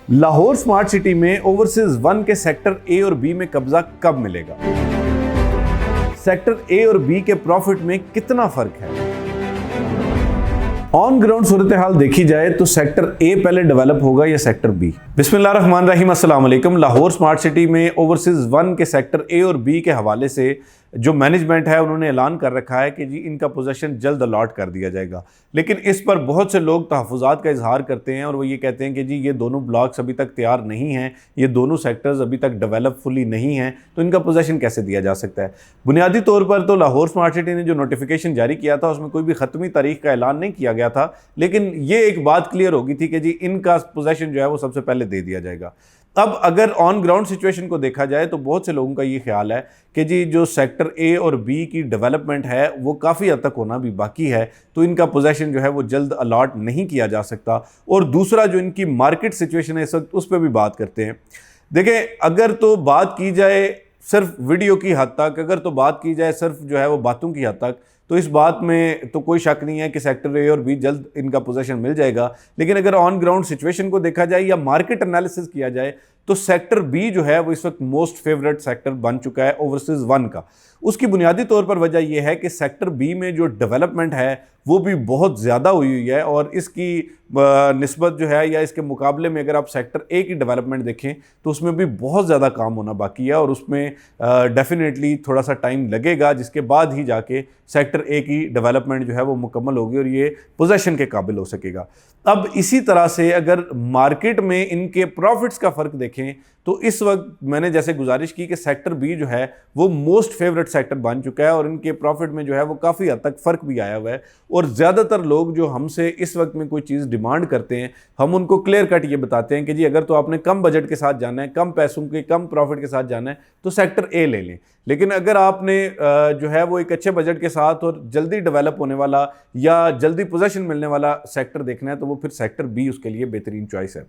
Lahore smart city में overseas 1 के sector A और बी में कब्जा कब मिलेगा? सेक्टर ए और बी के प्रॉफिट में कितना फर्क है? ऑन ग्राउंड सूरत हाल देखी जाए तो सेक्टर ए पहले डेवलप होगा या सेक्टर बी? बिस्मिल्लाहिर्रहमानिर्रहीम, अस्सलाम वालेकुम। लाहौर स्मार्ट सिटी में ओवरसीज 1 के सेक्टर ए और बी के हवाले से जो मैनेजमेंट है उन्होंने ऐलान कर रखा है कि जी इनका पोजीशन जल्द अलॉट कर दिया जाएगा, लेकिन इस पर बहुत से लोग तहफ़्फ़ुज़ात का इजहार करते हैं और वो ये कहते हैं कि जी ये दोनों ब्लॉक्स अभी तक तैयार नहीं हैं, ये दोनों सेक्टर्स अभी तक डेवलप फुली नहीं हैं, तो इनका पोजीशन कैसे दिया जा सकता है? बुनियादी तौर पर तो लाहौर स्मार्ट सिटी ने जो नोटिफिकेशन जारी किया था उसमें कोई भी ख़त्मी तारीख का ऐलान नहीं किया गया था, लेकिन ये एक बात क्लियर हो गई थी कि जी इनका पोजीशन जो है वो सबसे पहले दे दिया जाएगा। अब अगर ऑन ग्राउंड सिचुएशन को देखा जाए तो बहुत से लोगों का ये ख्याल है कि जी जो सेक्टर ए और बी की डेवलपमेंट है वो काफ़ी हद तक होना भी बाकी है, तो इनका पोजीशन जो है वो जल्द अलॉट नहीं किया जा सकता। और दूसरा जो इनकी मार्केट सिचुएशन है इस वक्त, उस पर भी बात करते हैं। देखें, अगर तो बात की जाए सिर्फ वीडियो की हद तक, अगर तो बात की जाए सिर्फ जो है वो बातों की हद तक, तो इस बात में तो कोई शक नहीं है कि सेक्टर ए और बी जल्द इनका पोजीशन मिल जाएगा। लेकिन अगर ऑन ग्राउंड सिचुएशन को देखा जाए या मार्केट एनालिसिस किया जाए तो सेक्टर बी जो है वो इस वक्त मोस्ट फेवरेट सेक्टर बन चुका है ओवरसीज 1 का। उसकी बुनियादी तौर पर वजह यह है कि सेक्टर बी में जो डेवलपमेंट है वो भी बहुत ज़्यादा हुई है और इसकी निस्बत जो है या इसके मुकाबले में अगर आप सेक्टर ए की डेवलपमेंट देखें तो उसमें भी बहुत ज़्यादा काम होना बाकी है और उसमें डेफिनेटली थोड़ा सा टाइम लगेगा, जिसके बाद ही जाके सेक्टर ए की डेवलपमेंट जो है वो मुकम्मल होगी और ये पोजीशन के काबिल हो सकेगा। अब इसी तरह से अगर मार्केट में इनके प्रॉफिट्स का फ़र्क देखें तो इस वक्त मैंने जैसे गुजारिश की कि सेक्टर बी जो है वो मोस्ट फेवरेट सेक्टर बन चुका है और इनके प्रॉफिट में जो है वो काफ़ी हद तक फ़र्क भी आया हुआ है। और ज़्यादातर लोग जो हमसे इस वक्त में कोई चीज़ डिमांड करते हैं, हम उनको क्लियर कट ये बताते हैं कि जी अगर तो आपने कम बजट के साथ जाना है, कम पैसों के कम प्रॉफिट के साथ जाना है तो सेक्टर ए ले लें। लेकिन अगर आपने जो है वो एक अच्छे बजट के साथ और जल्दी डेवलप होने वाला या जल्दी पोजीशन मिलने वाला सेक्टर देखना है तो वो फिर सेक्टर बी उसके लिए बेहतरीन चॉइस है।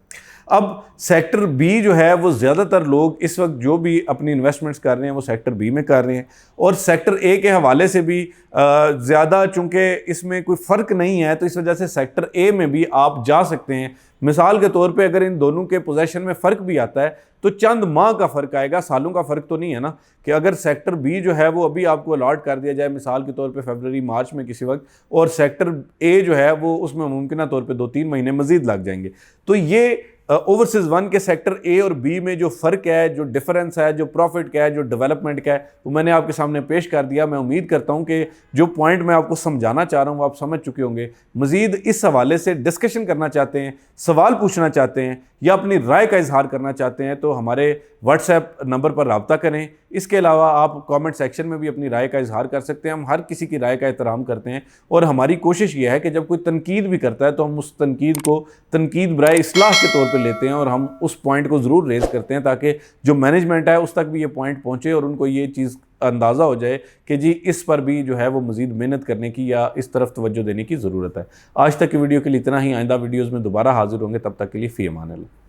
अब सेक्टर बी जो है वो ज़्यादातर लोग इस वक्त जो भी अपनी इन्वेस्टमेंट्स कर रहे हैं वो सेक्टर बी में कर रहे हैं और सेक्टर ए के हवाले से भी ज़्यादा चूँकि इसमें कोई फ़र्क नहीं है तो इस वजह से सेक्टर ए में भी आप जा सकते हैं। मिसाल के तौर पे अगर इन दोनों के पोजीशन में फ़र्क भी आता है तो चंद माह का फ़र्क आएगा, सालों का फ़र्क तो नहीं है ना। कि अगर सेक्टर बी जो है वो अभी आपको अलॉट कर दिया जाए मिसाल के तौर पे फरवरी मार्च में किसी वक्त, और सेक्टर ए जो है वो उसमें मुमकिन तौर पे 2-3 महीने मज़ीद लग जाएंगे, तो ये ओवरसीज 1 के सेक्टर ए और बी में जो फ़र्क है, जो डिफरेंस है, जो प्रॉफिट का है, जो डेवलपमेंट का है, वो मैंने आपके सामने पेश कर दिया। मैं उम्मीद करता हूं कि जो पॉइंट मैं आपको समझाना चाह रहा हूं आप समझ चुके होंगे। मज़ीद इस हवाले से डिस्कशन करना चाहते हैं, सवाल पूछना चाहते हैं या अपनी राय का इजहार करना चाहते हैं तो हमारे व्हाट्सएप नंबर पर रब्ता करें। इसके अलावा आप कमेंट सेक्शन में भी अपनी राय का इजहार कर सकते हैं। हम हर किसी की राय का एहतराम करते हैं और हमारी कोशिश ये है कि जब कोई तनकीद भी करता है तो हम उस तनकीद को तनकीद बराए इस्लाह के तौर पे लेते हैं और हम उस पॉइंट को ज़रूर रेज़ करते हैं ताकि जो मैनेजमेंट है उस तक भी ये पॉइंट पहुँचे और उनको ये चीज़ अंदाज़ा हो जाए कि जी इस पर भी जो है वो मज़ीद मेहनत करने की या इस तरफ तवज्जो देने की ज़रूरत है। आज तक की वीडियो के लिए इतना ही। आइंदा वीडियोज़ में दोबारा हाजिर होंगे, तब तक के लिए फ़ी अमान अल्लाह।